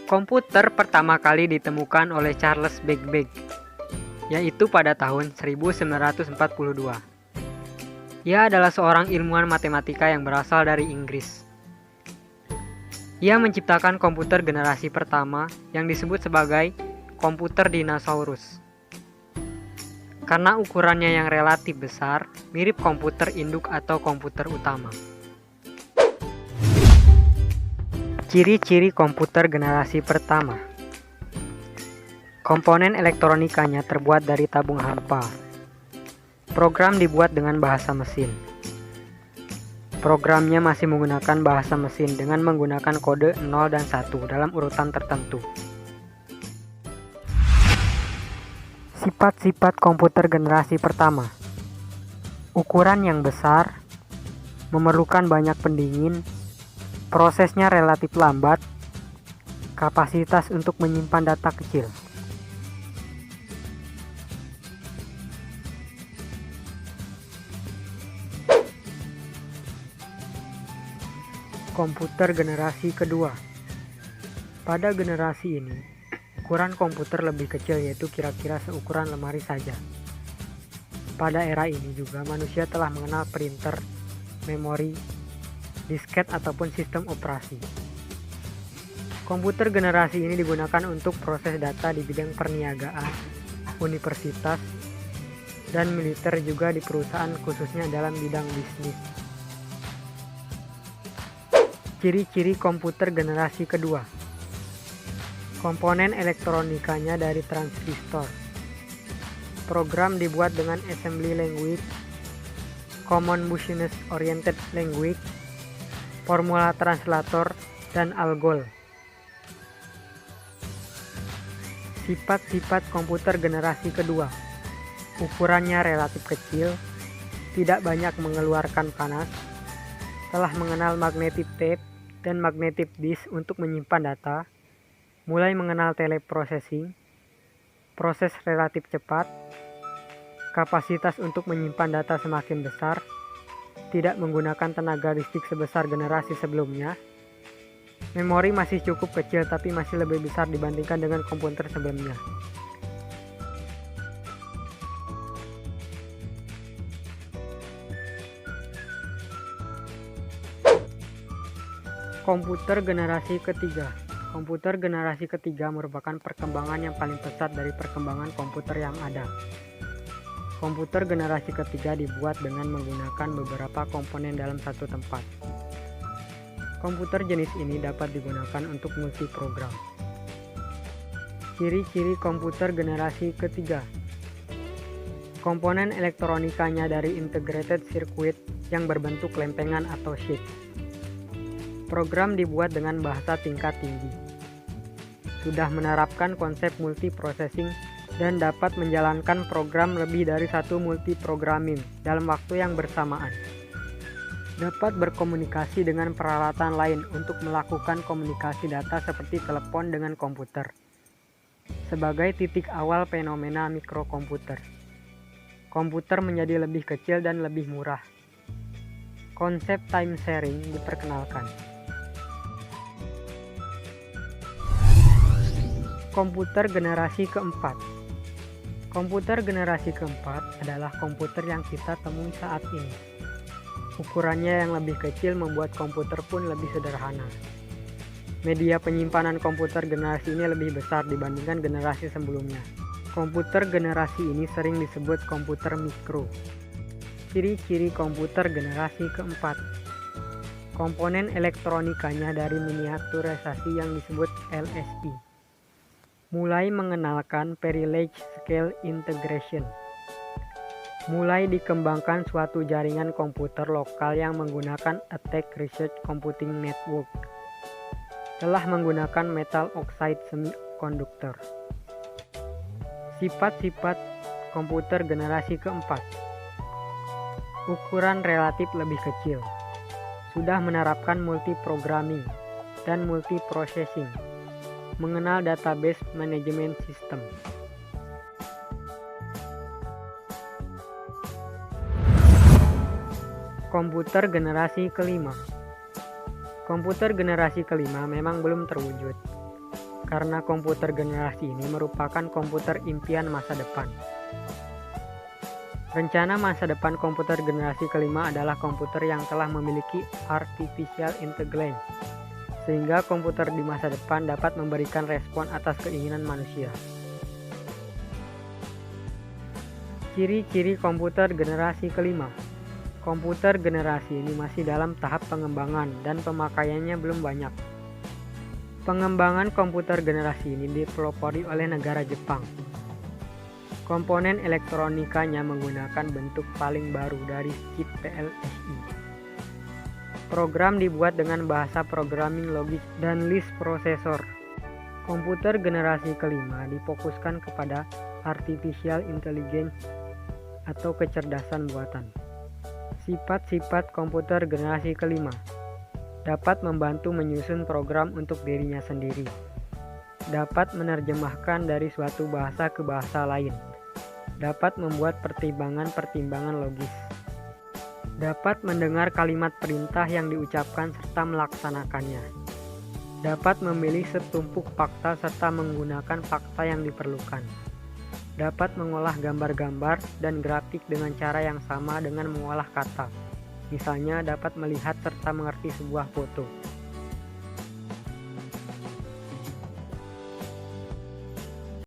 Komputer pertama kali ditemukan oleh Charles Babbage, yaitu pada tahun 1942. Ia adalah seorang ilmuwan matematika yang berasal dari Inggris. Ia menciptakan komputer generasi pertama yang disebut sebagai komputer dinosaurus. Karena ukurannya yang relatif besar, mirip komputer induk atau komputer utama. Ciri-ciri komputer generasi pertama. Komponen elektronikanya terbuat dari tabung hampa. Program dibuat dengan bahasa mesin. Programnya masih menggunakan bahasa mesin dengan menggunakan kode 0 dan 1 dalam urutan tertentu. Sifat-sifat komputer generasi pertama. Ukuran yang besar, memerlukan banyak pendingin, prosesnya relatif lambat, kapasitas untuk menyimpan data kecil. Komputer generasi kedua. Pada generasi ini, ukuran komputer lebih kecil, yaitu kira-kira seukuran lemari saja. Pada era ini juga manusia telah mengenal printer, memori, disket ataupun sistem operasi. Komputer generasi ini digunakan untuk proses data di bidang perniagaan, universitas, dan militer, juga di perusahaan khususnya dalam bidang bisnis. Ciri-ciri komputer generasi kedua. Komponen elektronikanya dari transistor. Program dibuat dengan assembly language, common business oriented language, formula translator, dan algol. Sifat-sifat komputer generasi kedua. Ukurannya relatif kecil, tidak banyak mengeluarkan panas, telah mengenal magnetic tape dan magnetic disk untuk menyimpan data, mulai mengenal teleprocessing, proses relatif cepat, kapasitas untuk menyimpan data semakin besar, tidak menggunakan tenaga listrik sebesar generasi sebelumnya, memori masih cukup kecil tapi masih lebih besar dibandingkan dengan komputer sebelumnya. Komputer generasi ketiga. Komputer generasi ketiga merupakan perkembangan yang paling pesat dari perkembangan komputer yang ada. Komputer generasi ketiga dibuat dengan menggunakan beberapa komponen dalam satu tempat. Komputer jenis ini dapat digunakan untuk multiprogram. Ciri-ciri komputer generasi ketiga. Komponen elektronikanya dari integrated circuit yang berbentuk lempengan atau sheet. Program dibuat dengan bahasa tingkat tinggi. Sudah menerapkan konsep multiprocessing dan dapat menjalankan program lebih dari satu multiprogramming dalam waktu yang bersamaan. Dapat berkomunikasi dengan peralatan lain untuk melakukan komunikasi data seperti telepon dengan komputer. Sebagai titik awal fenomena mikrokomputer, komputer menjadi lebih kecil dan lebih murah. Konsep time sharing diperkenalkan. Komputer generasi keempat. Komputer generasi keempat adalah komputer yang kita temui saat ini. Ukurannya yang lebih kecil membuat komputer pun lebih sederhana. Media penyimpanan komputer generasi ini lebih besar dibandingkan generasi sebelumnya. Komputer generasi ini sering disebut komputer mikro. Ciri-ciri komputer generasi keempat. Komponen elektronikanya dari miniaturisasi yang disebut LSI. Mulai mengenalkan Parallel Scale Integration. Mulai dikembangkan suatu jaringan komputer lokal yang menggunakan Attack Research Computing Network. Telah menggunakan metal oxide semiconductor. Sifat-sifat komputer generasi keempat. Ukuran relatif lebih kecil. sudah menerapkan multiprogramming dan multiprocessing, mengenal database management system. Komputer generasi kelima. Komputer generasi kelima memang belum terwujud, karena komputer generasi ini merupakan komputer impian masa depan. Rencana masa depan komputer generasi kelima adalah komputer yang telah memiliki artificial intelligence, sehingga komputer di masa depan dapat memberikan respon atas keinginan manusia. Ciri-ciri komputer generasi kelima. Komputer generasi ini masih dalam tahap pengembangan dan pemakaiannya belum banyak. Pengembangan komputer generasi ini dipelopori oleh negara Jepang. Komponen elektronikanya menggunakan bentuk paling baru dari chip PLSI. Program dibuat dengan bahasa programming logik dan list prosesor. Komputer generasi kelima difokuskan kepada artificial intelligence atau kecerdasan buatan. Sifat-sifat komputer generasi kelima: dapat membantu menyusun program untuk dirinya sendiri, dapat menerjemahkan dari suatu bahasa ke bahasa lain, dapat membuat pertimbangan-pertimbangan logis, dapat mendengar kalimat perintah yang diucapkan serta melaksanakannya, dapat memilih setumpuk fakta serta menggunakan fakta yang diperlukan, dapat mengolah gambar-gambar dan grafik dengan cara yang sama dengan mengolah kata. Misalnya dapat melihat serta mengerti sebuah foto.